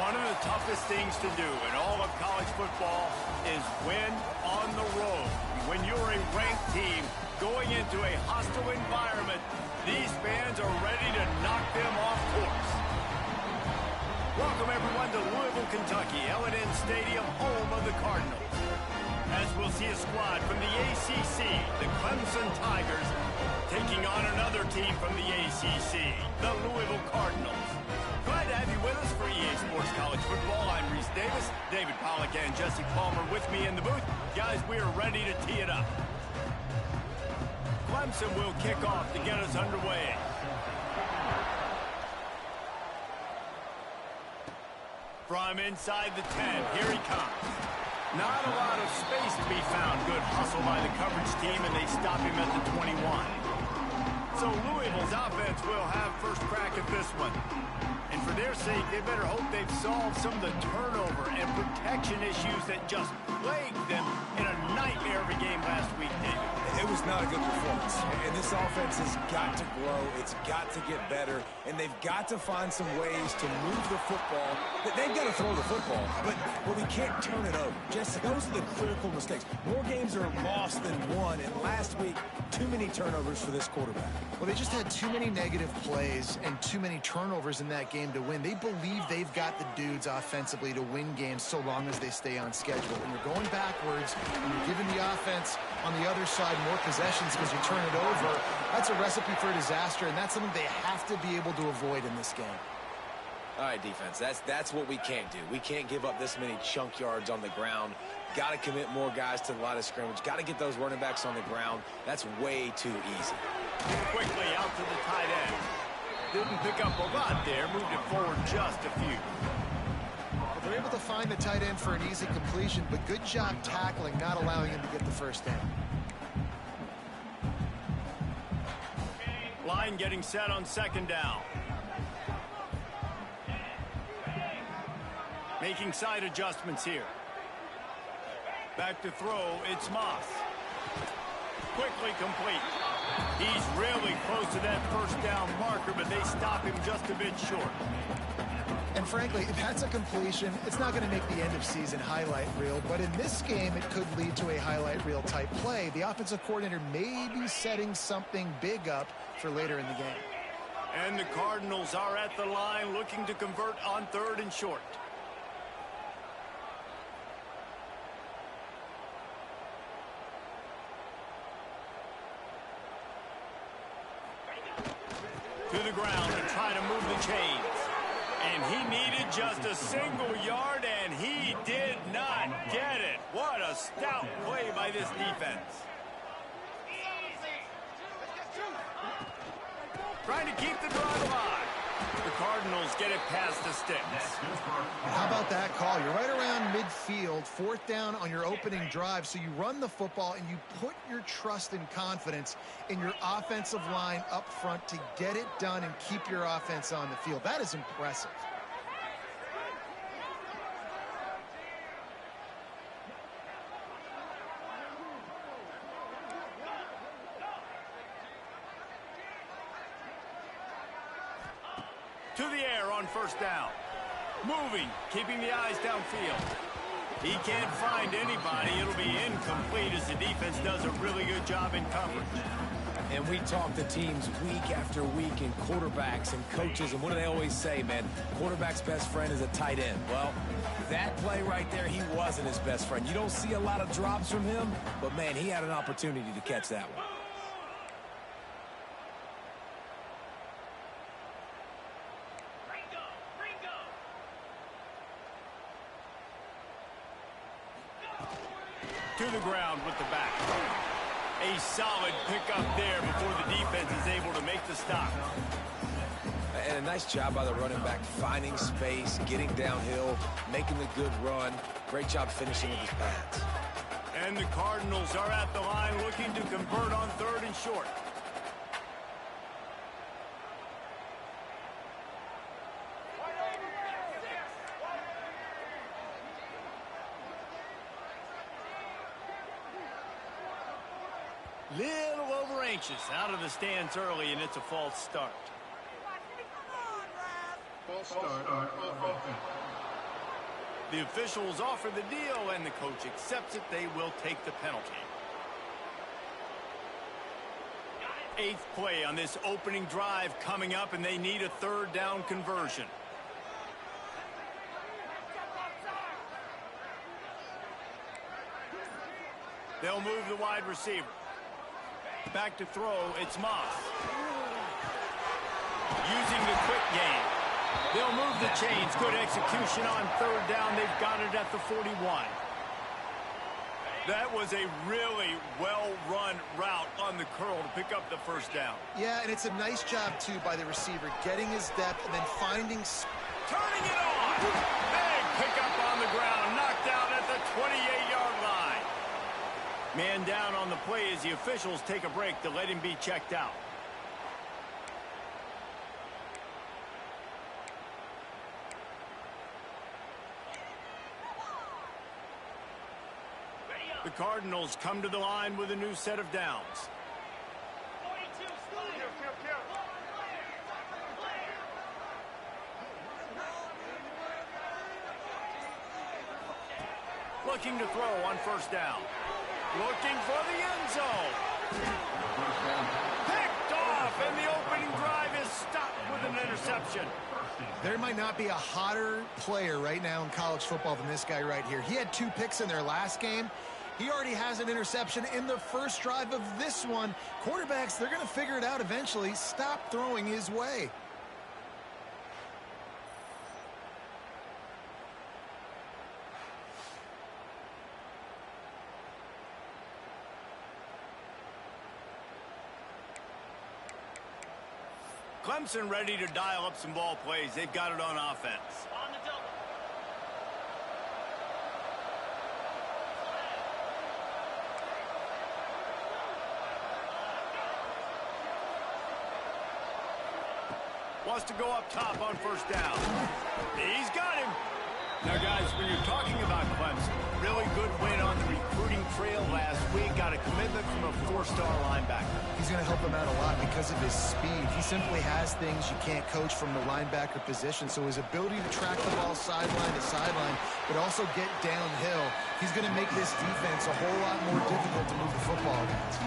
One of the toughest things to do in all of college football is win on the road. When you're a ranked team going into a hostile environment, these fans are ready to knock them off course. Welcome, everyone, to Louisville, Kentucky, L&N Stadium, home of the Cardinals. As we'll see a squad from the ACC, the Clemson Tigers, taking on another team from the ACC, the Louisville Cardinals. Glad to have you with us for EA Sports College Football. I'm Reese Davis, David Pollack, and Jesse Palmer with me in the booth. Guys, we are ready to tee it up. Clemson will kick off to get us underway. From inside the 10, here he comes. Not a lot of space to be found. Good hustle by the coverage team, and they stop him at the 21. So Louisville's offense will have first crack at this one. And for their sake, they better hope they've solved some of the turnover and protection issues that just plagued them in a nightmare of a game last week, David. It was not a good performance. And this offense has got to grow. It's got to get better. And they've got to find some ways to move the football. They've got to throw the football, but we can't turn it over. Just those are the critical mistakes. More games are lost than won. And last week, too many turnovers for this quarterback. Well, they just had too many negative plays and too many turnovers in that game to win. They believe they've got the dudes offensively to win games so long as they stay on schedule. When you're going backwards, and you're giving the offense on the other side more possessions because you turn it over, that's a recipe for disaster, and that's something they have to be able to avoid in this game. All right, defense, that's what we can't do. We can't give up this many chunk yards on the ground. Got to commit more guys to the line of scrimmage. Got to get those running backs on the ground. That's way too easy. Quickly out to the tight end. Didn't pick up a lot there. Moved it forward just a few. Well, they're able to find the tight end for an easy completion, but good job tackling, not allowing him to get the first down. Line getting set on second down. Making side adjustments here. Back to throw, it's Moss. Quickly complete. He's really close to that first down marker, but they stop him just a bit short. And frankly, if that's a completion, it's not going to make the end of season highlight reel, but in this game, it could lead to a highlight reel type play. The offensive coordinator may be setting something big up for later in the game. And the Cardinals are at the line looking to convert on third and short. To the ground and try to move the chains. And he needed just a single yard, and he did not get it. What a stout play by this defense. Trying to keep the drive alive. The Cardinals get it past the sticks. How about that call? You're right around midfield, fourth down on your opening drive, so you run the football and you put your trust and confidence in your offensive line up front to get it done and keep your offense on the field. That is impressive. To the air on first down. Moving, keeping the eyes downfield. He can't find anybody. It'll be incomplete as the defense does a really good job in coverage. And we talk to teams week after week and quarterbacks and coaches, and what do they always say, man? Quarterback's best friend is a tight end. Well, that play right there, he wasn't his best friend. You don't see a lot of drops from him, but, man, he had an opportunity to catch that one. To the ground with the back. A solid pickup there before the defense is able to make the stop. And a nice job by the running back, finding space, getting downhill, making the good run. Great job finishing with his pads. And the Cardinals are at the line looking to convert on third and short. Little over anxious out of the stands early, and it's a false start. False start on offense. The officials offer the deal, and the coach accepts it. They will take the penalty. 8th play on this opening drive coming up, and they need a 3rd down conversion. They'll move the wide receiver. Back to throw, it's Moss. Using the quick game. They'll move the chains. Good execution on 3rd down. They've got it at the 41. That was a really well-run route on the curl to pick up the 1st down. Yeah, and it's a nice job, too, by the receiver, getting his depth and then finding... Turning it on! Big pickup on the ground, knocked out at the 28-yard line. Man down on the play as the officials take a break to let him be checked out. The Cardinals come to the line with a new set of downs. Looking to throw on 1st down. Looking for the end zone. Picked off, and the opening drive is stopped with an interception. There might not be a hotter player right now in college football than this guy right here. He had 2 picks in their last game. He already has an interception in the 1st drive of this one. Quarterbacks, they're going to figure it out eventually. Stop throwing his way. Clemson ready to dial up some ball plays. They've got it on offense. Wants to go up top on 1st down. He's got him. Now, guys, when you're talking about Clemson, really good win on the recruiting trail last week. Got a commitment from a 4-star linebacker. He's going to help them out a lot because of his speed. He simply has things you can't coach from the linebacker position. So his ability to track the ball sideline to sideline, but also get downhill, he's going to make this defense a whole lot more difficult to move the football against.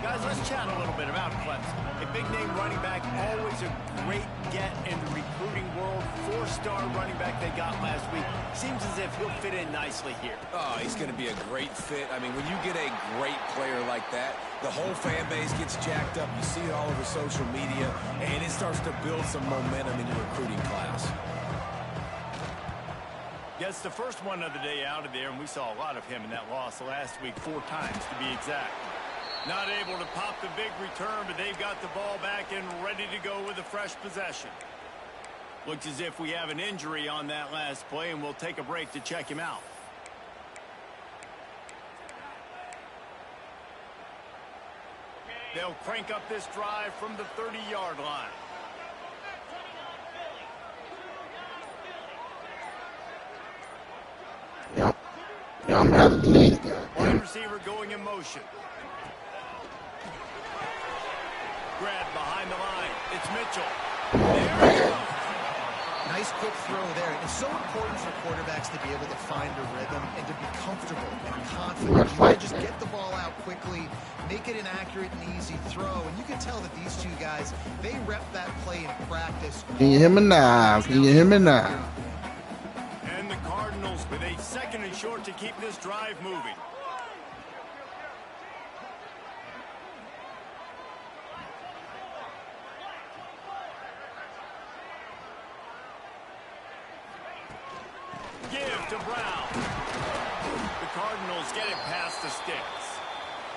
Guys, let's chat a little bit about Clemson. A big-name running back, always a great get in the recruiting world. 4-star running back they got last week. Seems as if he'll fit in nicely here. Oh, he's going to be a great fit. I mean, when you get a great player like that, the whole fan base gets jacked up. You see it all over social media, and it starts to build some momentum in your recruiting class. Gets the first one of the day out of there, and we saw a lot of him in that loss last week, 4 times to be exact. Not able to pop the big return, but they've got the ball back and ready to go with a fresh possession. Looks as if we have an injury on that last play, and we'll take a break to check him out. They'll crank up this drive from the 30-yard line. Wide receiver going in motion. Grab behind the line. It's Mitchell. There he goes. Nice quick throw there. It's so important for quarterbacks to be able to find a rhythm and to be comfortable and confident. You want to just get the ball out quickly, make it an accurate and easy throw. And you can tell that these 2 guys, they rep that play in practice. Can you hear me now? Can you hear me now? And the Cardinals with a 2nd and short to keep this drive moving. Give to Brown. The Cardinals get it past the sticks.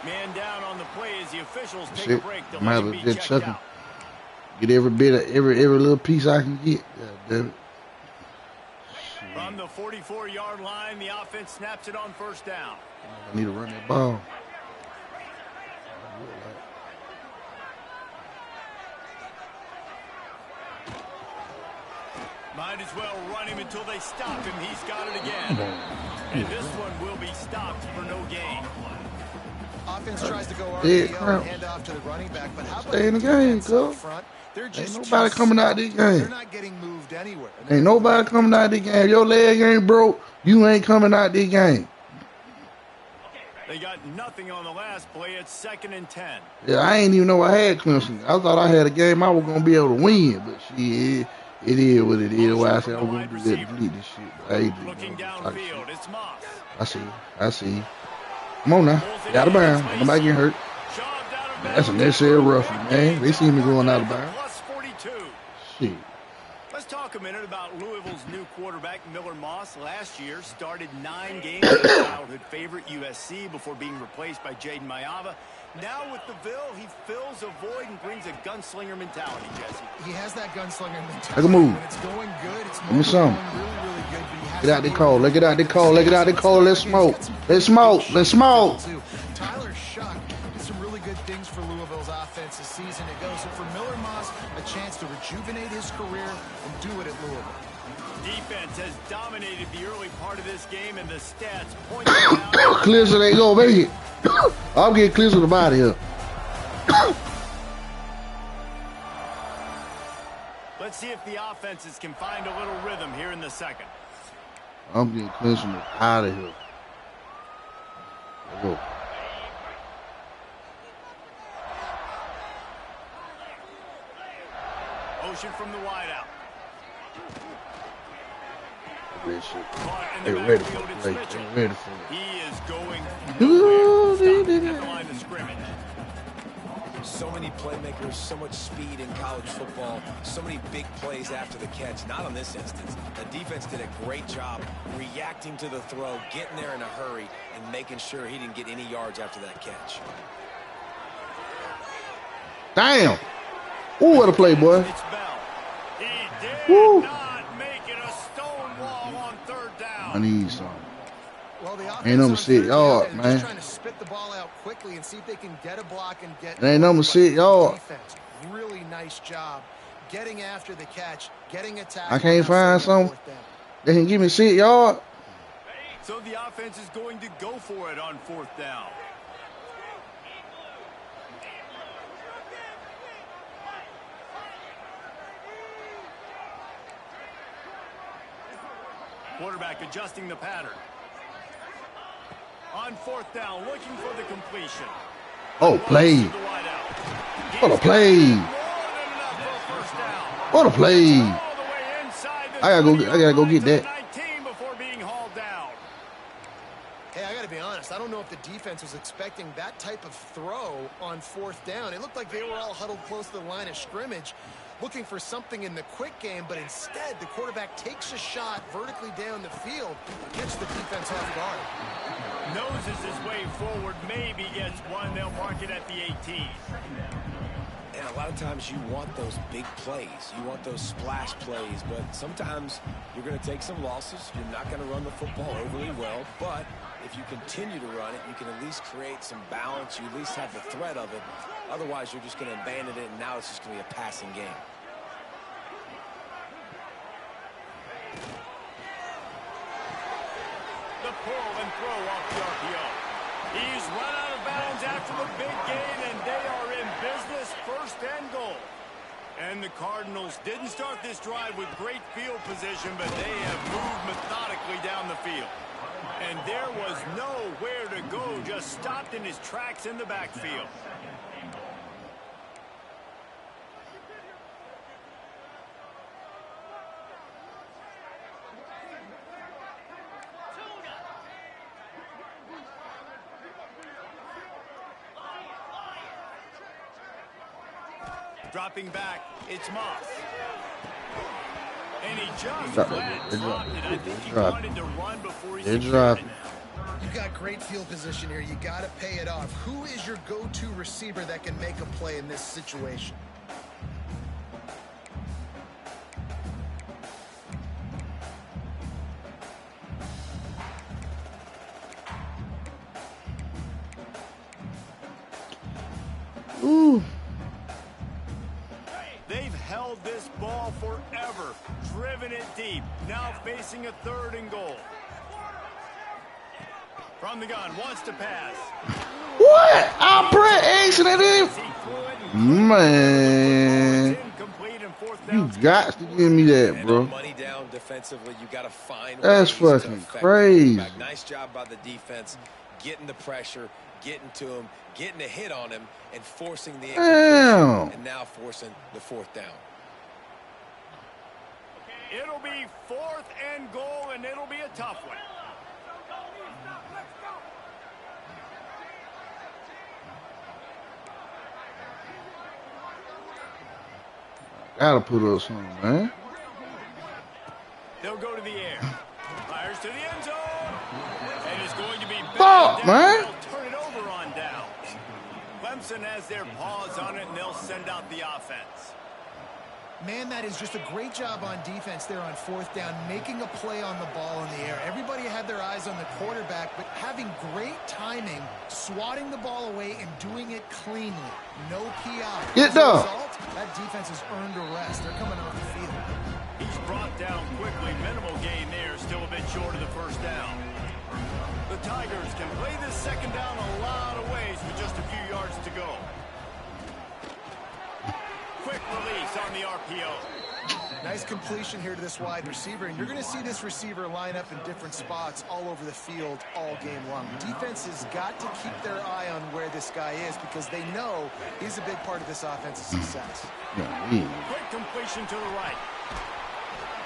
Man down on the play as the officials take a break. To let him be checked out. Get every bit of every little piece I can get. Yeah, damn it. From the 44-yard line, the offense snaps it on 1st down. I need to run that ball. Might as well run him until they stop him. He's got it again. And this one will be stopped for no gain. Offense tries to go RPO and hand off to the running back, but how about the game, up front? They're just Ain't nobody coming out this They're game. not getting moved anywhere. Ain't nobody coming out this game. Your leg ain't broke. You ain't coming out this game. They got nothing on the last play. It's 2nd and 10. Yeah, I ain't even know I had Clemson. I thought I had a game I was gonna be able to win, but shit, it is what it is. Why I said I was gonna do that, delete this shit. But I ain't doing Looking no downfield, it's Moss. I see. Come on now, get out of bounds. Nobody get hurt. Man, that's a necessary roughing, man. They see me going out of bounds. Plus 42. Shit. Let's talk a minute about Louisville's new quarterback, Miller Moss. Last year, started 9 games as childhood favorite USC before being replaced by Jaden Mayava. Now with the Ville, he fills a void and brings a gunslinger mentality, Jesse. He has that gunslinger mentality. Make a move. When it's going good, it's Give me some. going really good. But he has Get out the to cold. Let's get out the cold. Let's get out the cold. Let's smoke. Let's smoke. Let's smoke. Tyler Shuck did some really good things for Louisville's offense this season ago. So for Miller Moss, a chance to rejuvenate his career and do it at Louisville. Defense has dominated the early part of this game, and the stats point out. Clemson ain't gonna make it. I'm getting Clemson out of here. Let's see if the offenses can find a little rhythm here in the second. I'm getting Clemson out of here. Go. Motion from the wideout. They ready for it. They ready for it. He is going Ooh, nowhere. Stopped at the line of scrimmage. So many playmakers, so much speed in college football, so many big plays after the catch. Not on this instance. The defense did a great job reacting to the throw, getting there in a hurry, and making sure he didn't get any yards after that catch. Damn. Ooh, what a play, boy. It's Bell. He did Woo. not make it a stone wall on 3rd down. I need some. Well, the offense Ain't number on 6 third yard, down, man. just trying to spit the ball out quickly and see if they can get a block and get. It ain't number 6 yard. Defense, really nice job getting after the catch, getting a tackle. I can't find some. 4th down. They can give me 6 yard. So the offense is going to go for it on 4th down. Quarterback adjusting the pattern. On 4th down, looking for the completion. Oh, play. What a play. What a play. I gotta go get that. Before being hauled down. Hey, I got to be honest. I don't know if the defense was expecting that type of throw on 4th down. It looked like they were all huddled close to the line of scrimmage, looking for something in the quick game, but instead the quarterback takes a shot vertically down the field, gets the defense off guard. Noses his way forward, maybe gets one. They'll mark it at the 18. And a lot of times you want those big plays. You want those splash plays, but sometimes you're going to take some losses. You're not going to run the football overly well, but if you continue to run it, you can at least create some balance. You at least have the threat of it. Otherwise, you're just going to abandon it, and now it's just going to be a passing game. The pull and throw off the RPO. He's run out of bounds after the big gain, and they are in business, 1st and goal. And the Cardinals didn't start this drive with great field position, but they have moved methodically down the field. And there was nowhere to go, just stopped in his tracks in the backfield. Dropping back, it's Moss. And he just flat dropped it. I think he wanted to run before he secured it. You've got great field position here. You got to pay it off. Who is your go-to receiver that can make a play in this situation? Ooh. They've held this ball forever, driven it deep, now facing a 3rd and goal. From the gun, wants to pass. What? I press accident him. Man. You got to give me that, And bro. on money down defensively, you got to find That's ways to fucking affect the crazy. quarterback. Nice job by the defense, getting the pressure, getting to him, getting a hit on him, and forcing the incompletion, and now forcing the 4th down. It'll be 4th and goal, and it'll be a tough one. Gotta put up something, man. They'll go to the air. Fires to the end zone. And it's going to be fuck, man. They'll turn it over on downs. Clemson has their paws on it, and they'll send out the offense. Man, that is just a great job on defense there on 4th down, making a play on the ball in the air. Everybody had their eyes on the quarterback, but having great timing, swatting the ball away, and doing it cleanly. No PI. Get As a down. result, that defense has earned a rest. They're coming off the field. He's brought down quickly. Minimal gain there, still a bit short of the 1st down. The Tigers can play this 2nd down a lot of ways with just a few yards to go. Quick release on the RPO. Nice completion here to this wide receiver, and you're going to see this receiver line up in different spots all over the field all game long. Defense has got to keep their eye on where this guy is because they know he's a big part of this offense's success. Quick completion to the right.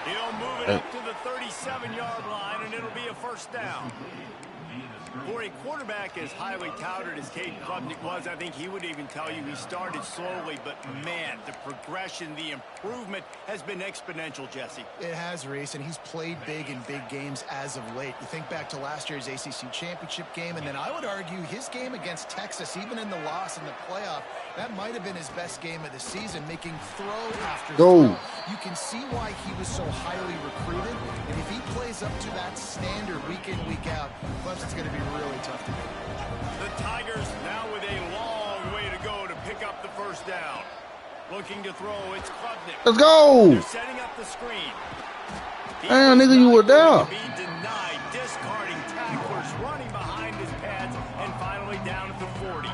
He'll move it up to the 37-yard line, and it'll be a 1st down. For a quarterback as highly touted as Cade Klubnik was, I think he would even tell you he started slowly, but man, the progression, the improvement has been exponential, Jesse. It has, Reese, and he's played big in big games as of late. You think back to last year's ACC championship game, and then I would argue his game against Texas, even in the loss in the playoff, that might have been his best game of the season, making throw after throw. You can see why he was so highly recruited, and if he plays up to that standard week in, week out, Clemson's going to be really tough to beat. The Tigers now with a long way to go to pick up the 1st down. Looking to throw, it's Klubnik. Let's go. They're setting up the screen. Damn, nigga, you were there. Be denied, discarding tacklers, running behind his pads, and finally down at the 40.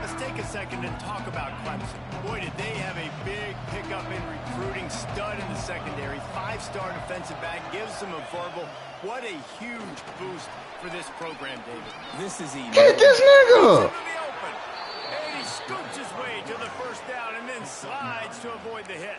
Let's take a second and talk about Clemson. Boy, did they have a big pickup in recruiting. Stud in the secondary, 5-star defensive back, gives them a verbal. What a huge boost for this program, David. This is easy. Get this nigga. And he scoops his way to the 1st down and then slides to avoid the hit.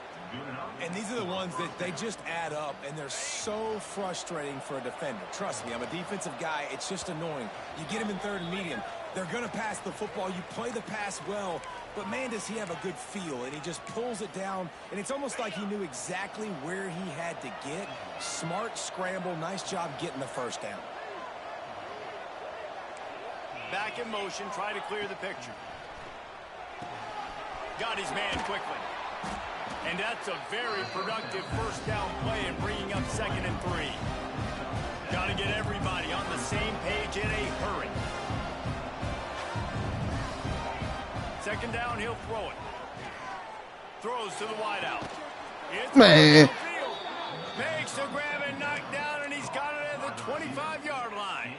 And these are the ones that they just add up, and they're so frustrating for a defender. Trust me, I'm a defensive guy. It's just annoying. You get him in 3rd and medium. They're going to pass the football. You play the pass well, but, man, does he have a good feel. And he just pulls it down, and it's almost like he knew exactly where he had to get. Smart scramble. Nice job getting the 1st down. Back in motion, try to clear the picture. Got his man quickly. And that's a very productive 1st down play and bringing up 2nd and 3. Got to get everybody on the same page in a hurry. 2nd down, he'll throw it. Throws to the wideout. Man. Makes the grab and knocked down, and he's got it at the 25-yard line.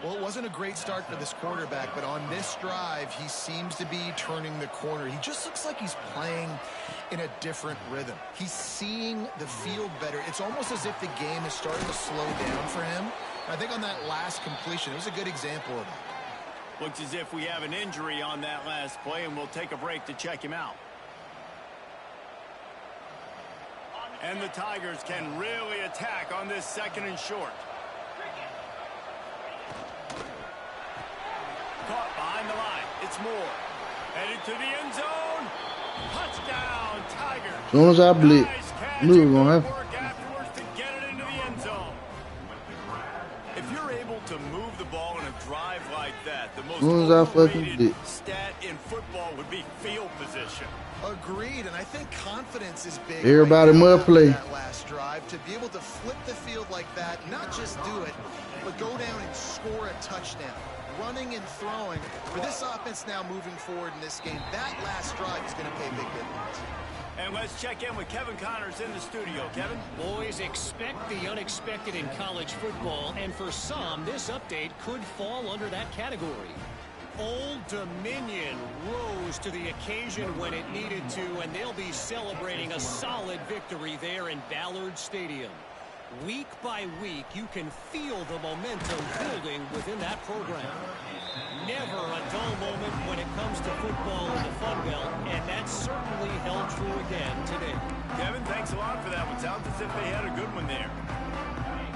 Well, it wasn't a great start for this quarterback, but on this drive, he seems to be turning the corner. He just looks like he's playing in a different rhythm. He's seeing the field better. It's almost as if the game is starting to slow down for him. I think on that last completion, it was a good example of it. Looks as if we have an injury on that last play, and we'll take a break to check him out. And the Tigers can really attack on this 2nd and short. Caught behind the line. It's Moore. Headed to the end zone. Touchdown, Tigers. As soon as I blitz, Nice catch. knew it was gonna happen. Work afterwards to get it into the end zone. If you're able to move the ball in a drive like that, the most soon as I fucking overrated did. stat in football would be field position. Agreed, and I think confidence is big. Everybody must play. That last drive, to be able to flip the field like that, not just do it, but go down and score a touchdown. Running and throwing. For this offense now moving forward in this game, that last drive is going to pay big dividends. And let's check in with Kevin Connors in the studio. Kevin? Boys, expect the unexpected in college football, and for some, this update could fall under that category. Old Dominion rose to the occasion when it needed to, and they'll be celebrating a solid victory there in Ballard Stadium. Week by week, you can feel the momentum building within that program. Never a dull moment when it comes to football in the Fun Belt, and that certainly held true again today. Kevin, thanks a lot for that one. Sounds as if they had a good one there.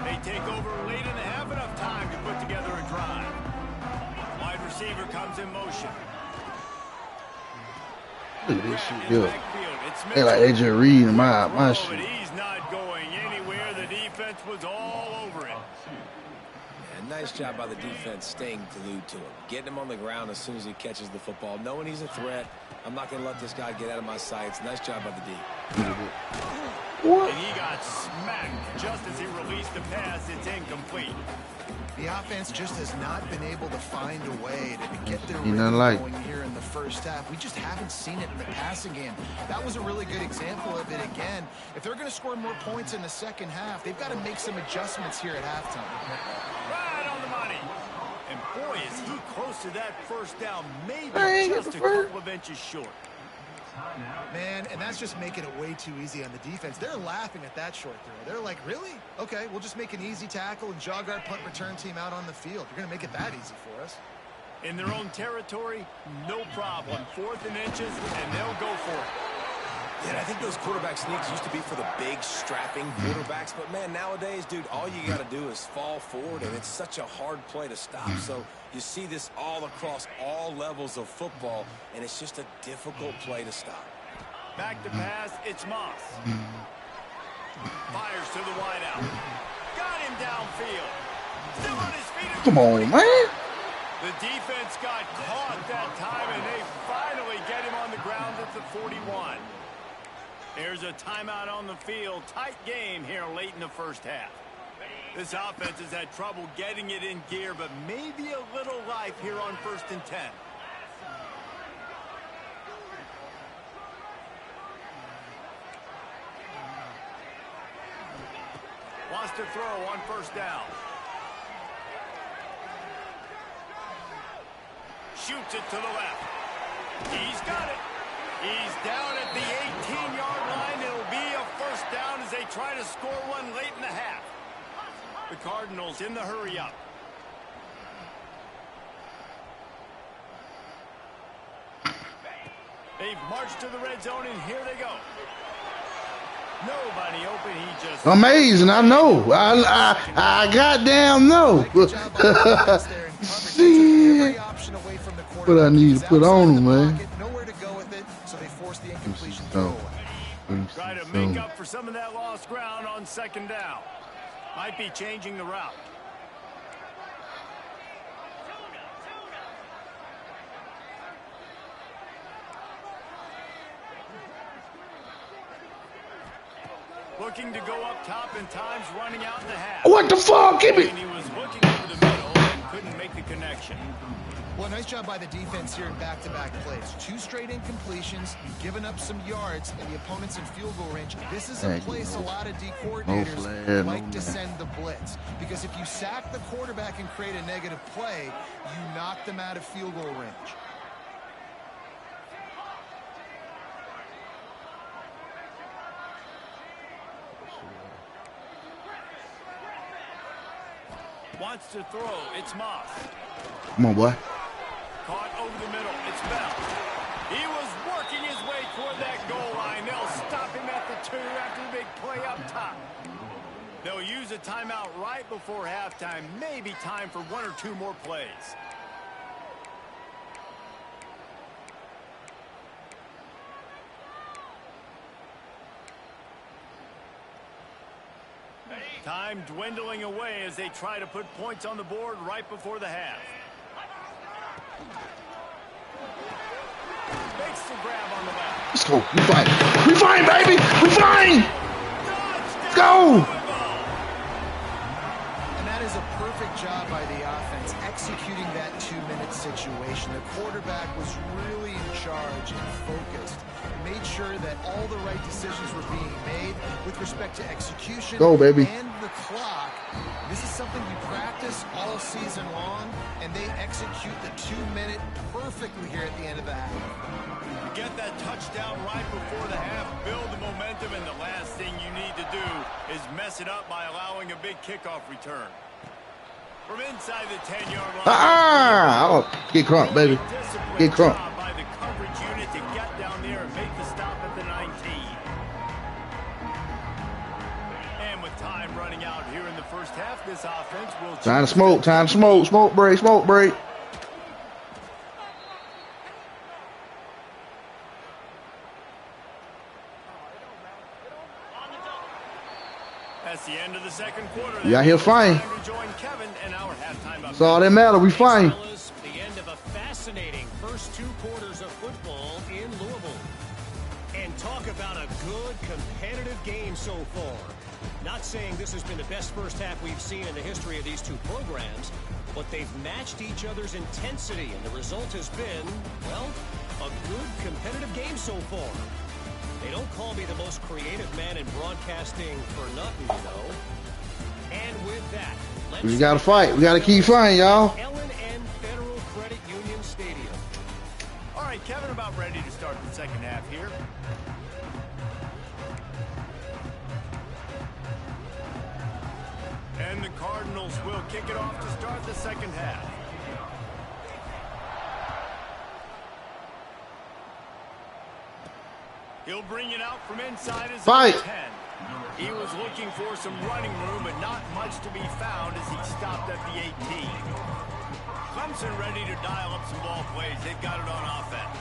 They take over late in the half, enough time to put together a drive. Wide receiver comes in motion. Look at this shit here. They like AJ Reed in my shit. But he's not going anywhere. The defense was all over it. And nice job by the defense staying glued to him. Getting him on the ground as soon as he catches the football. Knowing he's a threat. I'm not going to let this guy get out of my sights. Nice job by the D. What? And he got smacked just as he released the pass. It's incomplete. The offense just has not been able to find a way to get their Ain't rhythm nothing like going here in the first half. We just haven't seen it in the passing game. That was a really good example of it again. If they're going to score more points in the second half, they've got to make some adjustments here at halftime. Right on the money. And boy, is he close to that first down. Maybe just a couple of inches short. Man, and that's just making it way too easy on the defense. They're laughing at that short throw. They're like, really? Okay, we'll just make an easy tackle and jog our punt return team out on the field. You're going to make it that easy for us. In their own territory, no problem. 4th and inches, and they'll go for it. Yeah, I think those quarterback sneaks used to be for the big, strapping quarterbacks. But, man, nowadays, dude, all you got to do is fall forward, and it's such a hard play to stop. So you see this all across all levels of football, and it's just a difficult play to stop. Back to pass, it's Moss. Fires to the wideout. Got him downfield. Still on his feet. Come on, man. The defense got caught that time, and they finally get him on the ground at the 41. There's a timeout on the field. Tight game here late in the first half. This offense has had trouble getting it in gear, but maybe a little life here on 1st and 10. Wants to throw on 1st down. Shoots it to the left. He's got it. He's down at the 18-yard line. It'll be a 1st down as they try to score one late in the half. The Cardinals in the hurry-up. They've marched to the red zone, and here they go. Nobody open. He just... Amazing, I know. I goddamn know. See what I need to put on him, man. Nowhere to go with it, so they force the incompletion throw. Try to make up for some of that lost ground on 2nd down. Might be changing the route. Looking to go up top, and time's running out in the half. What the fuck? Give me. And he was looking over the middle and couldn't make the connection. Well, nice job by the defense here in back-to-back plays. 2 straight incompletions, giving up some yards, and the opponent's in field goal range. This is a place a lot of D coordinators like to send the blitz. Because if you sack the quarterback and create a negative play, you knock them out of field goal range. Wants to throw. It's Moss. Come on, boy. Caught over the middle. It's Bell. He was working his way toward that goal line. They'll stop him at the 2 after the big play up top. They'll use a timeout right before halftime. Maybe time for 1 or 2 more plays. Time dwindling away as they try to put points on the board right before the half. Makes the grab on the left. Let's go. We fight. We fight, baby. We fight. Let's go. And that is a perfect job by the offense, executing that 2-minute situation. The quarterback was really in charge and focused. made sure that all the right decisions were being made with respect to execution Go, baby. and the clock. This is something you practice all season long, and they execute the 2-minute perfectly here at the end of the half. You get that touchdown right before the half, build the momentum, and the last thing you need to do is mess it up by allowing a big kickoff return. From inside the 10-yard line. Oh, get crunk, baby. Get crunk. By the coverage unit to get down there and make the stop at the 19. And with time running out here in the first half, this offense will... Time to smoke, time to smoke. Smoke break, smoke break. That's the end of the second quarter. We out here fine. That's all that matter. We fine. The end of a fascinating first 2 quarters of football in Louisville. And talk about a good competitive game so far. Not saying this has been the best first half we've seen in the history of these two programs, but they've matched each other's intensity, and the result has been, well, a good competitive game so far. They don't call me the most creative man in broadcasting for nothing, you know. And with that, We got to fight. We got to keep fighting, y'all. Ellen N. Federal Credit Union Stadium. All right, Kevin, about ready to start the second half here. And the Cardinals will kick it off to start the second half. He'll bring it out from inside his Fight. 10. He was looking for some running room, but not much to be found as he stopped at the 18. Clemson ready to dial up some ball plays. They've got it on offense.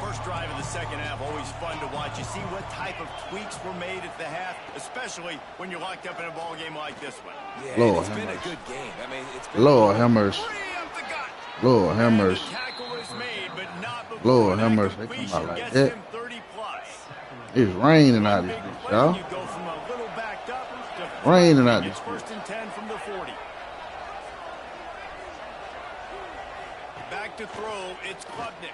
First drive of the second half, always fun to watch. You see what type of tweaks were made at the half, especially when you're locked up in a ball game like this one. Yeah, Lord, it's been a good game. I mean, it's been Lord have mercy. Lord have And the mercy. tackle was made, but not before Lord that have mercy. They come completion out like gets that. him 30-plus. It's raining out this bitch, y'all. You go from a little backed up to Raining out it's this first and 10 from the 40. Back to throw, it's Klubnik.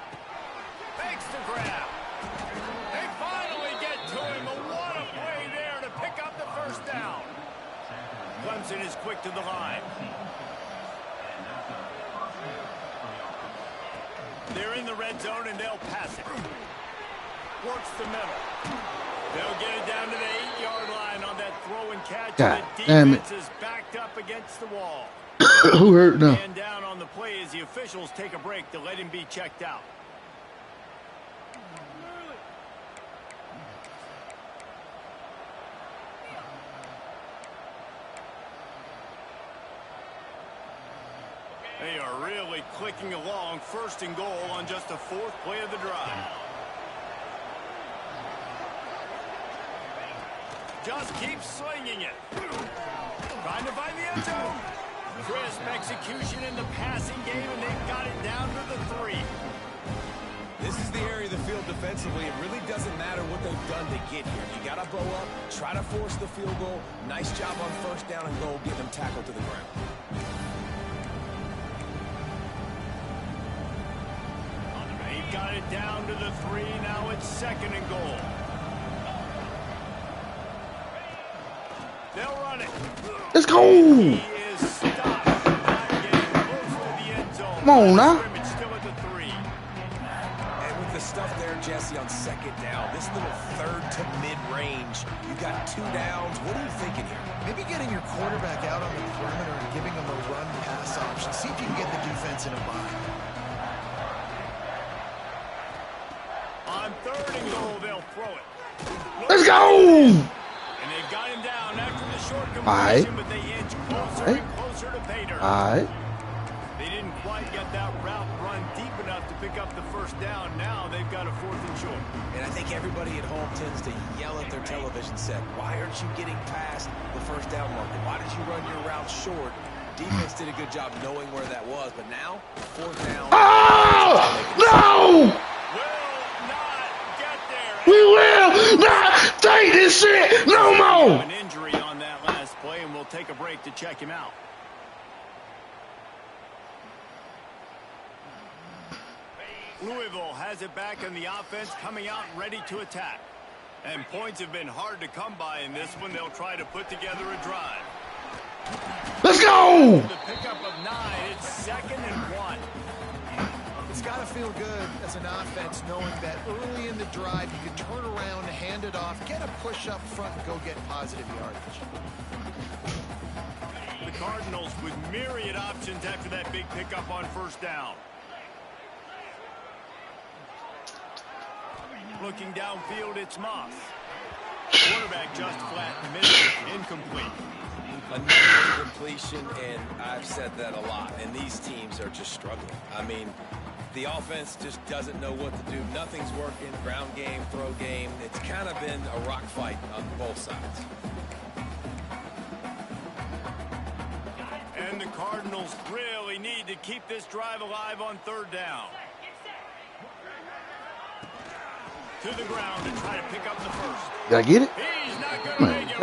Fakes the grab. They finally get to him, but what a play there to pick up the first down. Clemson is quick to the line. They're in the red zone and they'll pass it. Works the middle. They'll get it down to the 8-yard line on that throw and catch. God the damn it. defense is backed up against the wall. Who hurt now? Man down on the play as the officials take a break to let him be checked out. They are really clicking along, first and goal on just the 4th play of the drive. Just keep slinging it. Trying to find the end zone. Crisp execution in the passing game, and they've got it down to the 3. This is the area of the field defensively. It really doesn't matter what they've done to get here. You got to bow up, try to force the field goal. Nice job on first down and goal, getting them tackled to the ground. They've got it down to the 3. Now it's 2nd and goal. They'll run it. Let's go. He is stopped. Not getting close to the end zone. Come on now. Scrimmage still at the 3. And with the stuff there, Jesse, on 2nd down, this little 3rd to mid-range, you got 2 downs. What are you thinking here? Maybe getting your quarterback out on the perimeter and giving him a run-pass option. See if you can get the defense in a bind. On 3rd and goal, they'll throw it. Let's go. And they've got him down after the short completion, Aight. but they inch closer Aight. and closer to pay dirt. All right. They didn't quite get that route run deep enough to pick up the first down. Now they've got a 4th and short. And I think everybody at home tends to yell at their television set, why aren't you getting past the first down marker? Why did you run your route short? Defense did a good job knowing where that was, but now, 4th down. Oh, no. Will not get there. We will not take this shit no more. An injury on that last play, and we'll take a break to check him out. Louisville has it back in the offense, coming out ready to attack. And points have been hard to come by in this one. They'll try to put together a drive. Let's go! The pickup of 9. It's 2nd and 1. It's got to feel good as an offense knowing that early in the drive you can turn around, hand it off, get a push up front, and go get positive yardage. The Cardinals with myriad options after that big pickup on 1st down. Looking downfield, it's Moss. Quarterback just flat, missed, incomplete. Another incompletion, and I've said that a lot, and these teams are just struggling. I mean, the offense just doesn't know what to do. Nothing's working, ground game, throw game. It's kind of been a rock fight on both sides. And the Cardinals really need to keep this drive alive on 3rd down. To the ground to try to pick up the first. Did I get it? He's not going to make it.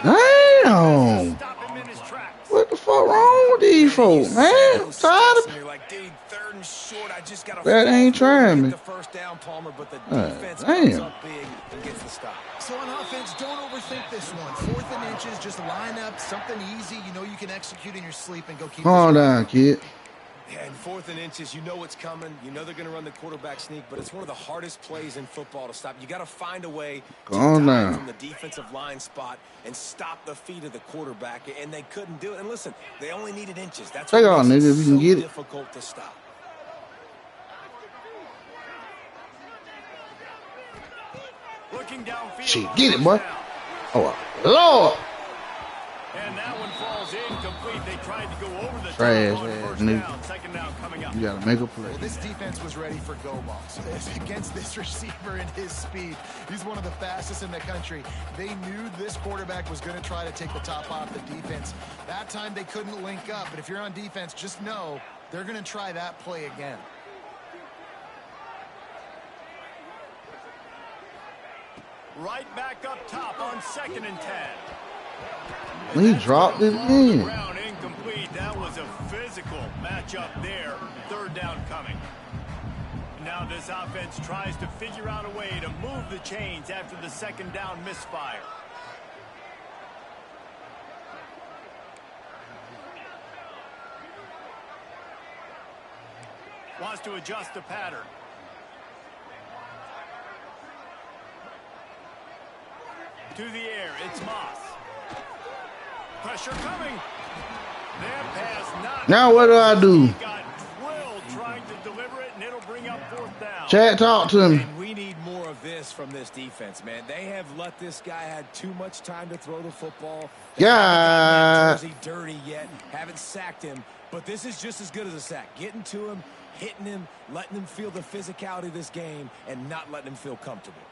Damn. Stop him in his tracks. What the fuck wrong with these folks, man? I'm tired of You're like, dude, 3rd and short. I just got to that ain't trying me. the 1st down, Palmer, but the defense damn. comes up big and gets the stop. So on offense, don't overthink this one. 4th and inches, just line up something easy. You know you can execute in your sleep and go keep. Calm down, kid. Yeah, and 4th and inches, you know what's coming. You know they're going to run the quarterback sneak, but it's one of the hardest plays in football to stop. You got to find a way to dive from the defensive line spot and stop the feet of the quarterback, and they couldn't do it. And listen, they only needed inches. That's Take what on, makes nigga, it if you can so get it. difficult to stop. Looking downfield. Shit, get it, boy. Oh, Lord. And that one falls incomplete. They tried to go over the Trash top on ass 1st nigga. down. 2nd down coming up. You got to make a play. Well, this defense was ready for go balls. Against this receiver and his speed, he's one of the fastest in the country. They knew this quarterback was going to try to take the top off the defense. That time they couldn't link up, but if you're on defense, just know they're going to try that play again. Right back up top on 2nd and 10. When he dropped it in. Ground incomplete. That was a physical matchup there. 3rd down coming. Now this offense tries to figure out a way to move the chains after the 2nd down misfire. Wants to adjust the pattern. To the air, it's Moss. Pressure coming. That pass not. Now what do I do? He got drilled trying to deliver it, and it'll bring up 4th down. Chad, talk to him. And we need more of this from this defense, man. They have let this guy had too much time to throw the football. They haven't gotten that jersey dirty yet. Haven't sacked him, but this is just as good as a sack. Getting to him, hitting him, letting him feel the physicality of this game, and not letting him feel comfortable.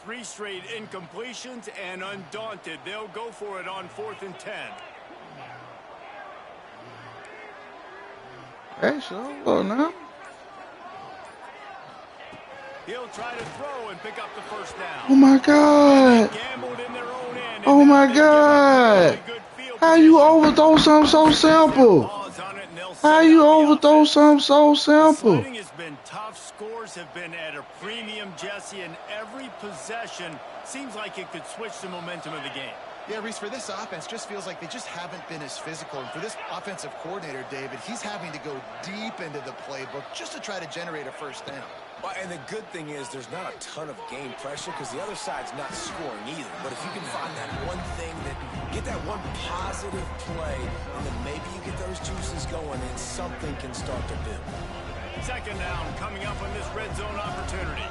3 straight incompletions, and undaunted, they'll go for it on 4th and 10. Hey, so now. He'll try to throw and pick up the 1st down. Oh my God. Gambled in their own end. Oh my God. How you overthrow something so simple? How you overthrow something so simple? Fighting has been tough. Scores have been at a premium, Jesse, and every possession seems like it could switch the momentum of the game. Yeah, Reese, for this offense, just feels like they just haven't been as physical. And for this offensive coordinator, David, he's having to go deep into the playbook just to try to generate a 1st down. Well, and the good thing is there's not a ton of game pressure because the other side's not scoring either. But if you can find that one thing get that one positive play, and then maybe you get those juices going and something can start to build. 2nd down coming up on this red zone opportunity.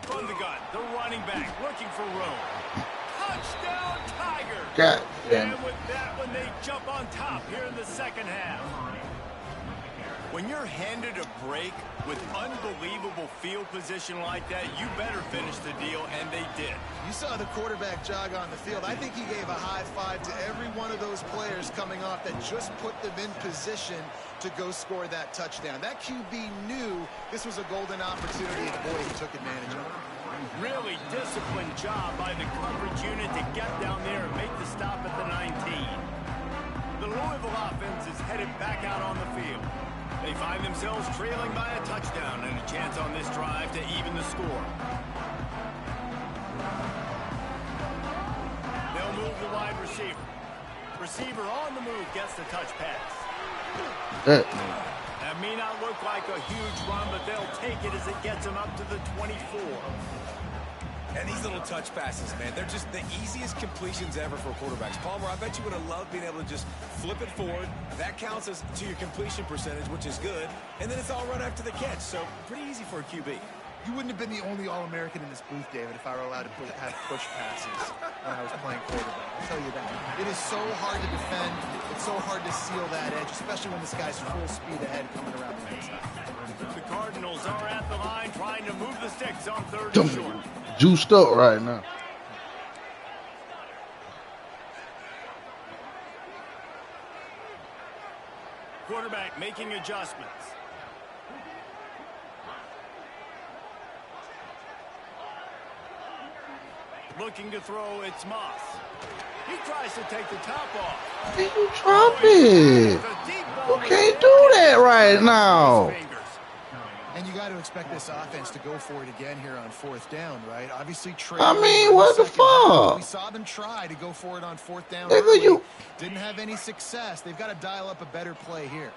From the gun, the running back looking for room. Touchdown, Tiger! God damn. And with that one, they jump on top here in the 2nd half. When you're handed a break with unbelievable field position like that, you better finish the deal, and they did. You saw the quarterback jog on the field. I think he gave a high five to every one of those players coming off that just put them in position to go score that touchdown. That QB knew this was a golden opportunity, and boy, he took advantage of it. Really disciplined job by the coverage unit to get down there and make the stop at the 19. The Louisville offense is headed back out on the field. They find themselves trailing by a touchdown and a chance on this drive to even the score. They'll move the wide receiver. Receiver on the move gets the touch pass. That may not look like a huge run, but they'll take it as it gets them up to the 24. And these little touch passes, man, they're just the easiest completions ever for quarterbacks. Palmer, I bet you would have loved being able to just flip it forward. That counts as to your completion percentage, which is good. And then it's all run after the catch, so pretty easy for a QB. You wouldn't have been the only All-American in this booth, David, if I were allowed to have push passes when I was playing quarterback. I'll tell you that. It is so hard to defend. It's so hard to seal that edge, especially when this guy's full speed ahead coming around the inside. The Cardinals are at the line trying to move the sticks on third and short. Juiced up right now. Quarterback making adjustments. Looking to throw, it's Moss. He tries to take the top off. Hey, you drop it. You can't do that right now. And you got to expect this offense to go for it again here on fourth down, right? Obviously, what the fuck? We saw them try to go for it on fourth down. Didn't have any success. They've got to dial up a better play here.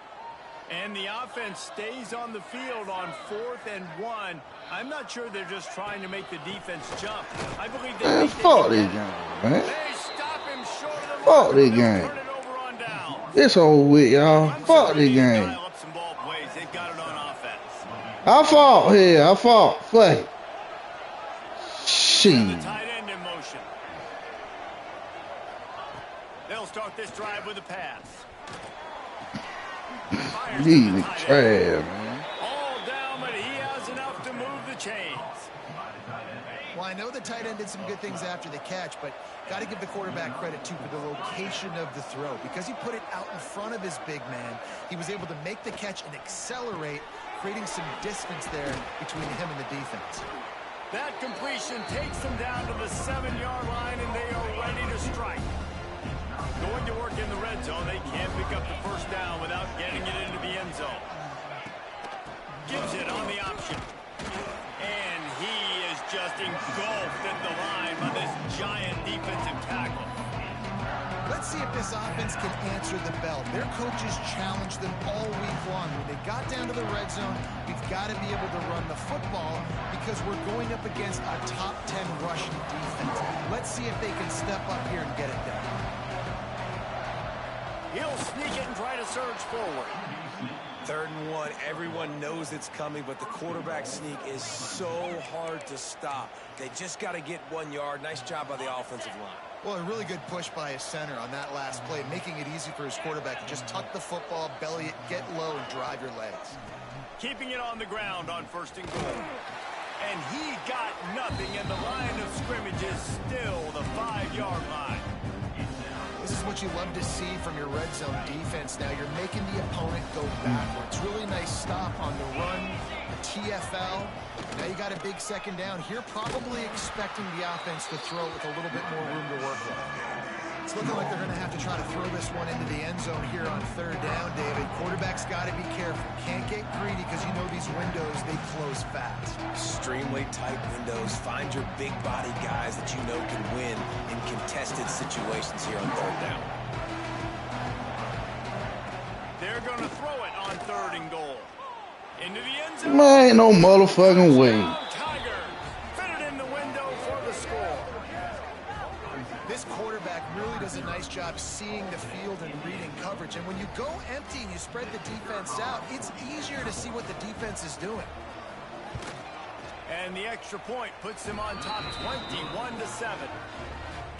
And the offense stays on the field on 4th and 1. I'm not sure they're just trying to make the defense jump. I believe they fuck this game, man. They stop him short of the fuck this game. Turn it over on down. It's over with, y'all. Fuck this game. Up some ball plays. They've got it on offense. I fought here. I fought. Fuck it. Shit. The tight end in motion. They'll start this drive with a pass. He's trash, man. All down, but he has enough to move the chains. Well, I know the tight end did some good things after the catch, but got to give the quarterback credit, too, for the location of the throw. Because he put it out in front of his big man, he was able to make the catch and accelerate, creating some distance there between him and the defense. That completion takes them down to the 7-yard line, and they are ready to strike. Going to work in the red zone. They can't pick up the first down without getting it into the end zone. Gives it on the option. And he is just engulfed at the line by this giant defensive tackle. Let's see if this offense can answer the bell. Their coaches challenged them all week long. When they got down to the red zone, we've got to be able to run the football because we're going up against a top 10 rushing defense. Let's see if they can step up here and get it done. He'll sneak it and try to surge forward. 3rd and 1. Everyone knows it's coming, but the quarterback sneak is so hard to stop. They just got to get 1 yard. Nice job by the offensive line. Well, a really good push by his center on that last play, making it easy for his quarterback to just tuck the football, belly it, get low, and drive your legs. Keeping it on the ground on 1st and goal. And he got nothing, and the line of scrimmage is still the 5-yard line. This is what you love to see from your red zone defense now. You're making the opponent go backwards. Really nice stop on the run, the TFL. Now you got a big 2nd down here, probably expecting the offense to throw with a little bit more room to work with. It's looking like they're going to have to try to throw this one into the end zone here on 3rd down, David. Quarterback's got to be careful. Can't get greedy because you know these windows, they close fast. Extremely tight windows. Find your big body guys that you know can win in contested situations here on 3rd down. They're going to throw it on 3rd and goal. Into the end zone. Man, ain't no motherfucking way. Tiger fit it in the window for the score. This quarterback really does a nice job seeing the field and reading coverage. And when you go empty and you spread the defense out, it's easier to see what the defense is doing. And the extra point puts them on top 21-7.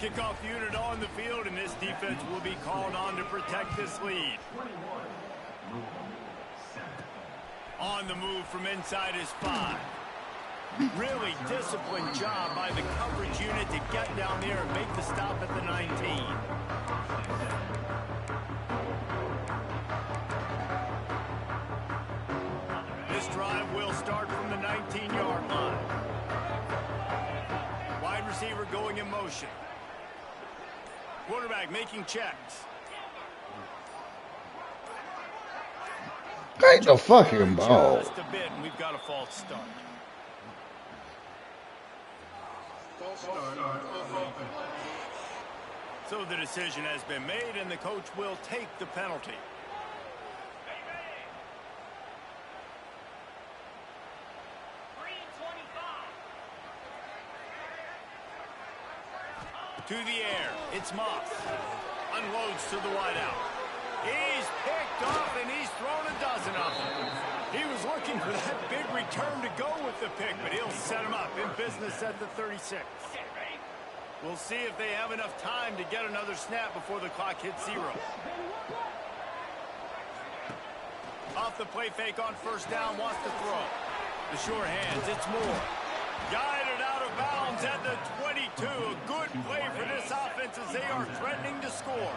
Kickoff unit on the field, and this defense will be called on to protect this lead. On the move from inside his 5. Really disciplined job by the coverage unit to get down there and make the stop at the 19. This drive will start from the 19-yard line. receiver going in motion. Quarterback making checks. Take the fucking ball. Just a bit, and we've got a false start. So the decision has been made, and the coach will take the penalty. To the air, it's Moss. Unloads to the wideout. He's picked off, and he's thrown a dozen of them. He was looking for that big return to go with the pick, but he'll set him up in business at the 36. We'll see if they have enough time to get another snap before the clock hits 0. Off the play fake on first down, wants to throw. The sure hands, it's Moore. Guided out of bounds at the 22. A good play for this offense as they are threatening to score.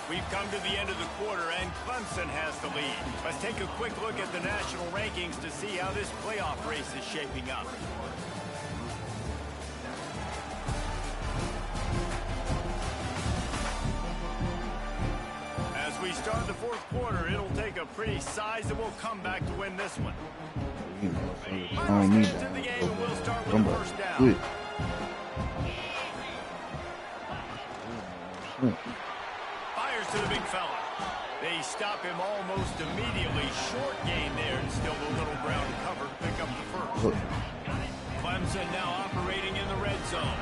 We've come to the end of the quarter, and Clemson has the lead. Let's take a quick look at the national rankings to see how this playoff race is shaping up. As we start the fourth quarter, it'll take a pretty sizable comeback to win this one. Let's get into the game, and we'll start with the first down. Fires to the big fella. They stop him almost immediately. Short gain there, and still a little ground cover. Pick up the first. Clemson now operating in the red zone.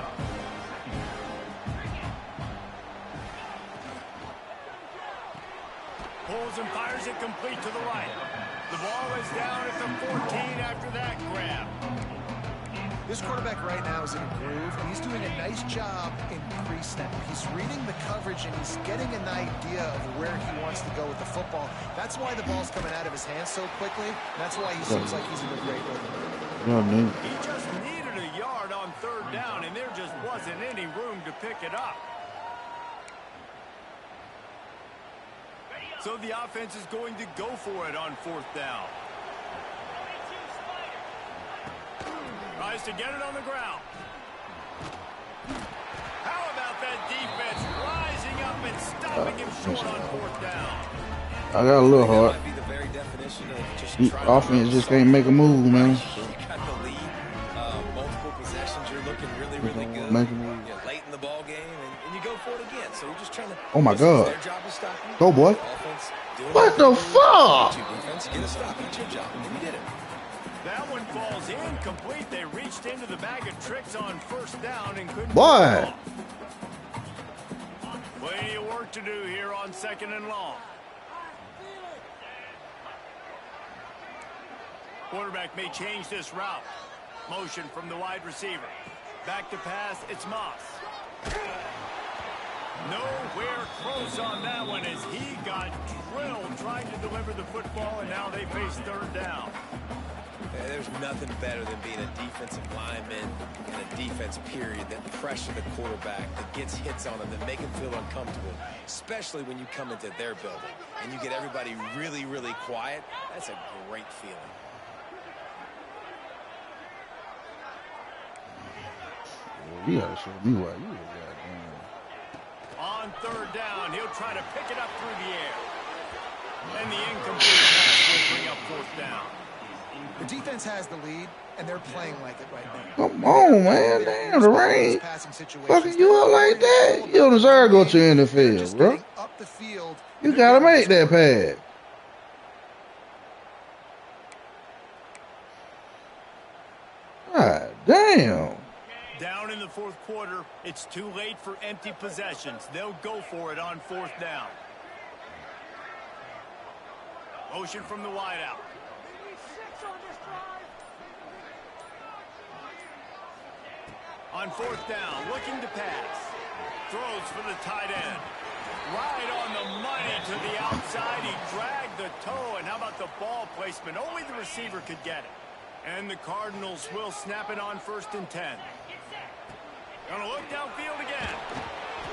Pulls and fires it complete to the right. The ball is down at the 14 after that grab. This quarterback right now is in a groove, and he's doing a nice job in pre-snap. He's reading the coverage, and he's getting an idea of where he wants to go with the football. That's why the ball's coming out of his hands so quickly. That's why he seems like he's in a great rhythm. He just needed a yard on third down, and there just wasn't any room to pick it up. So the offense is going to go for it on fourth down. Tries to get it on the ground. How about that defense rising up and stopping him short on fourth down? I got a little hard. The offense just can't make a move, man. You got the lead. Multiple possessions. You're looking really, really good. Make a move. You're late in the ball game, and you go for it again. So you're just trying to. Oh my God. Their job is stop you. Go, boy. Offense, What the fuck? Defense, get a stop. That's your job. And you did it. That one falls incomplete. They reached into the bag of tricks on first down and couldn't. What? Plenty of work to do here on second and long. Quarterback may change this route. Motion from the wide receiver. Back to pass, it's Moss. Nowhere close on that one as he got drilled trying to deliver the football, and now they face third down. There's nothing better than being a defensive lineman and a defense period that pressure the quarterback, that gets hits on him, that make him feel uncomfortable, especially when you come into their building and you get everybody really, really quiet. That's a great feeling. You gotta show me why you was goddamn. On third down, he'll try to pick it up through the air. And the incomplete pass will bring up fourth down. The defense has the lead, and they're playing like it right now. Come on, man. Damn, the rain. Fucking you up like that? You don't deserve to go to the NFL, bro. Up the field. You gotta make that pass. God damn. Down in the fourth quarter, it's too late for empty possessions. They'll go for it on fourth down. Motion from the wideout. On fourth down, looking to pass. Throws for the tight end. Right on the money to the outside. He dragged the toe, and how about the ball placement? Only the receiver could get it. And the Cardinals will snap it on 1st and 10. Gonna look downfield again.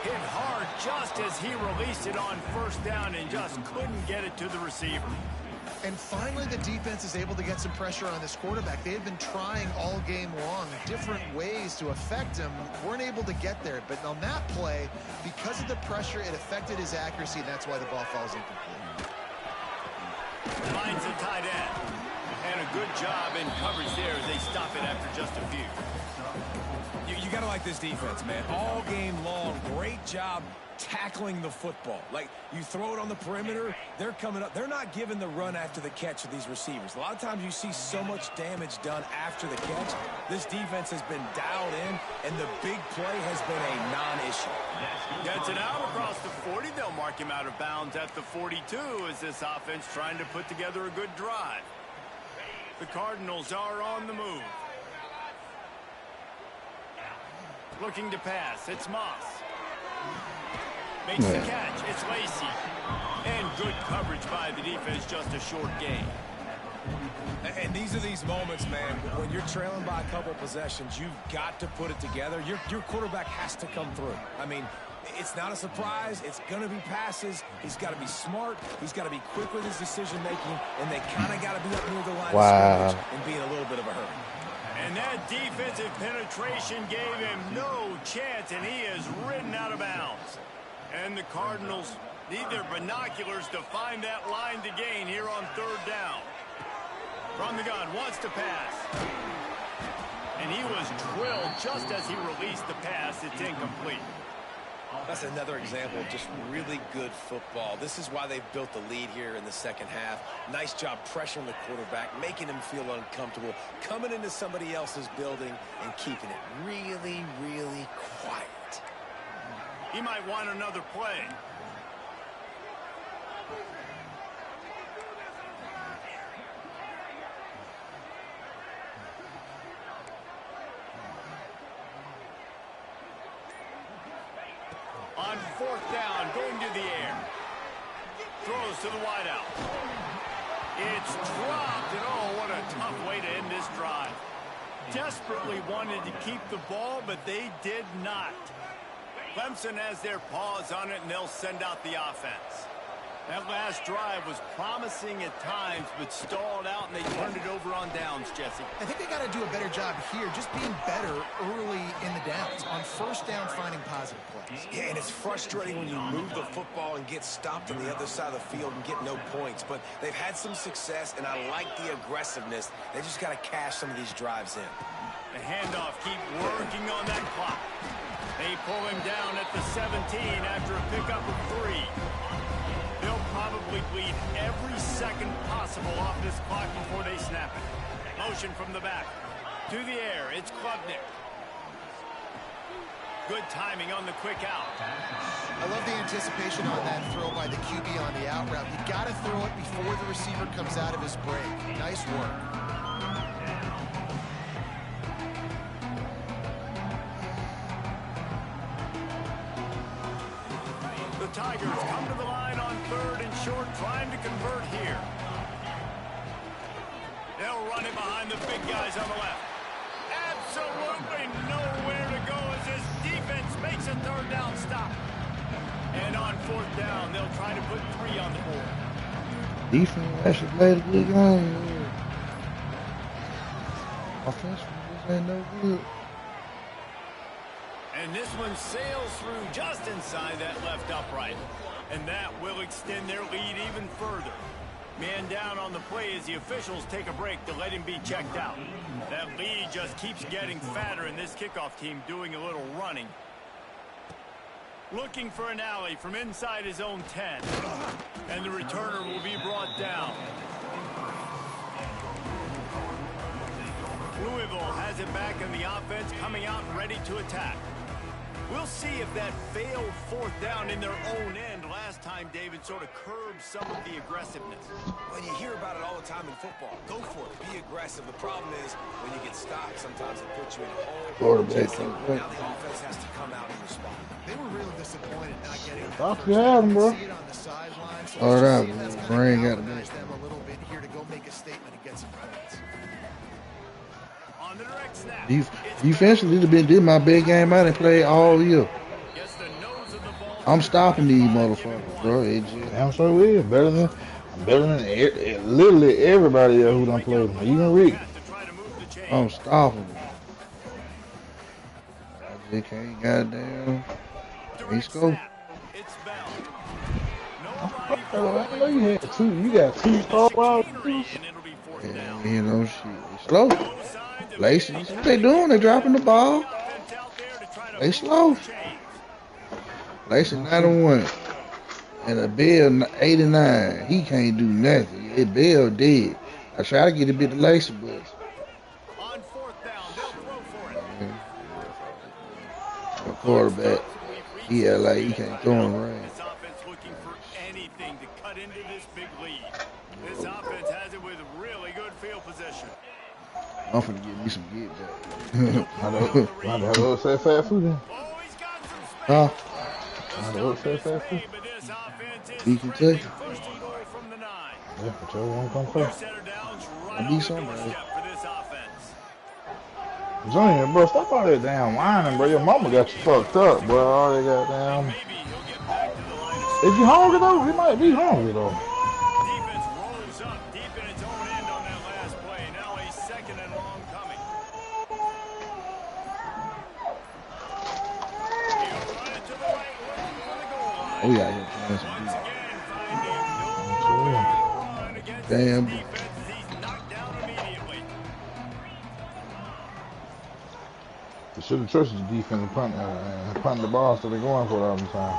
Hit hard just as he released it on first down and just couldn't get it to the receiver. And finally, the defense is able to get some pressure on this quarterback. They had been trying all game long different ways to affect him. Weren't able to get there. But on that play, because of the pressure, it affected his accuracy, and that's why the ball falls incomplete. Finds the tight end. And a good job in coverage there as they stop it after just a few. You got to like this defense, man. All game long, great job tackling the football. Like, you throw it on the perimeter, they're coming up. They're not giving the run after the catch of these receivers. A lot of times you see so much damage done after the catch. This defense has been dialed in, and the big play has been a non-issue. Gets it out across the 40. They'll mark him out of bounds at the 42 as this offense trying to put together a good drive. The Cardinals are on the move. Looking to pass. It's Moss. Makes the catch. It's Lacy. And good coverage by the defense. Just a short gain. And these are these moments, man, when you're trailing by a couple possessions, you've got to put it together. Your quarterback has to come through. I mean, it's not a surprise. It's going to be passes. He's got to be smart. He's got to be quick with his decision-making, and they kind of got to be up near the line of scrimmage and be in a little bit of a hurry. And that defensive penetration gave him no chance, and he is ridden out of bounds. And the Cardinals need their binoculars to find that line to gain here on third down. From the gun, wants to pass. And he was drilled just as he released the pass. It's incomplete. That's another example of just really good football. This is why they've built the lead here in the second half. Nice job pressuring the quarterback, making him feel uncomfortable, coming into somebody else's building and keeping it really, really quiet. He might want another play. On fourth down, going to the air. Throws to the wideout. It's dropped, and oh, what a tough way to end this drive. Desperately wanted to keep the ball, but they did not. Clemson has their paws on it, and they'll send out the offense. That last drive was promising at times, but stalled out, and they turned it over on downs, Jesse. I think they got to do a better job here, just being better early in the downs. On first down, finding positive plays. Yeah, and it's frustrating when you move the football and get stopped on the other side of the field and get no points. But they've had some success, and I like the aggressiveness. They just got to cash some of these drives in. The handoff, keep working on that clock. They pull him down at the 17 after a pickup of 3. They'll probably bleed every second possible off this clock before they snap it. Motion from the back. To the air, it's Klubnik. Good timing on the quick out. I love the anticipation on that throw by the QB on the out route. You got to throw it before the receiver comes out of his break. Nice work. The Tigers come to the line on third and short, trying to convert here. They'll run it behind the big guys on the left. Absolutely nowhere to go as this defense makes a third down stop. And on fourth down, they'll try to put 3 on the board. Defense actually played a good game. Offensively, this ain't no good. And this one sails through just inside that left upright. And that will extend their lead even further. Man down on the play as the officials take a break to let him be checked out. That lead just keeps getting fatter, and this kickoff team doing a little running. Looking for an alley from inside his own 10. And the returner will be brought down. Louisville has it back in the offense, coming out and ready to attack. We'll see if that failed fourth down in their own end last time, David, sort of curbed some of the aggressiveness. Well, you hear about it all the time in football. Go for it. Be aggressive. The problem is when you get stopped, sometimes it puts you in a hole. Quarterback. Now the offense has to come out and respond. They were really disappointed not getting that Stop first your down. album, bro. See it on the sideline. So All let's right, just see if that's bro. kind Brain of got to galvanized them a little bit here to go make a statement and get some points. On the direct snap. Defensively, this been my big game I done played all year. Gets the nose of the ball. I'm stopping these motherfuckers, bro. It just, Damn sure is. Better than Better than literally everybody else who done played him. Even Rick. Unstoppable. I just can't goddamn. He scored. I know you had two. You got two star wide receivers. Yeah, you know, shit. They slow. Lacey, you see what they doing? They dropping the ball. They slow. Lacey 91. And a Bill 89. He can't do nothing. That Bill dead. I try to get a bit of Lacey, but On fourth down, they'll throw for it. a quarterback, he like he can't throw him right. This offense looking for anything to cut into this big lead. This offense has it with really good field position. I'm finna get me some get back. I know say fast food then. Oh, he's got some space. Huh? I know say fast food. But this offense is He can take. first and goal from the 9. Yeah, whichever one come first. Center down's right I'll on be the somebody. doorstep for this offense. Junior, bro, stop all that damn whining, bro. Your mama got you fucked up, bro. All that goddamn. Maybe he'll get back to the line of Is he hungry though? He might be hungry though. defense rolls up deep in its own end on that last play. Now a second and long coming. He'll run it to the right wing for the goal line. Oh yeah, yeah. Once again, finding no way to run against Damn. this defense as he's knocked down immediately. They should have trusted the defense and punt the ball instead of going for it all the time.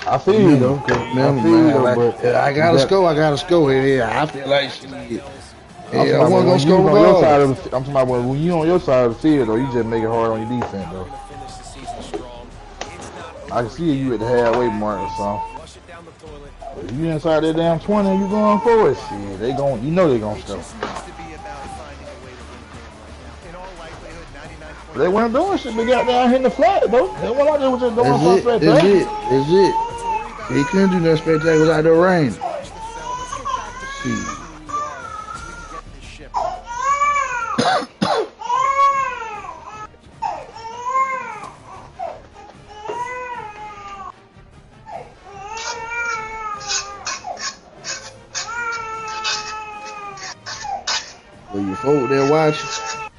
I feel you though. Remember, I feel you man, though, like, but I gotta score. I gotta score. Yeah, I feel like shit. Yeah, I wasn't gonna score on your side ball. of the, I'm talking about when you on your side of the field though, you just make it hard on your defense though. I can see you at the halfway mark or something. If you inside that damn 20 and you going for it, shit, they gon' you know they gonna score. They weren't doing shit. They got down hitting the flat though. They weren't like they was just doing something That's like it. that. That's it. He couldn't do nothing spectacular without the rain. See. When you folk there watching,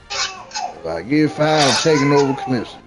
if I get 5, I'm taking over Clemson.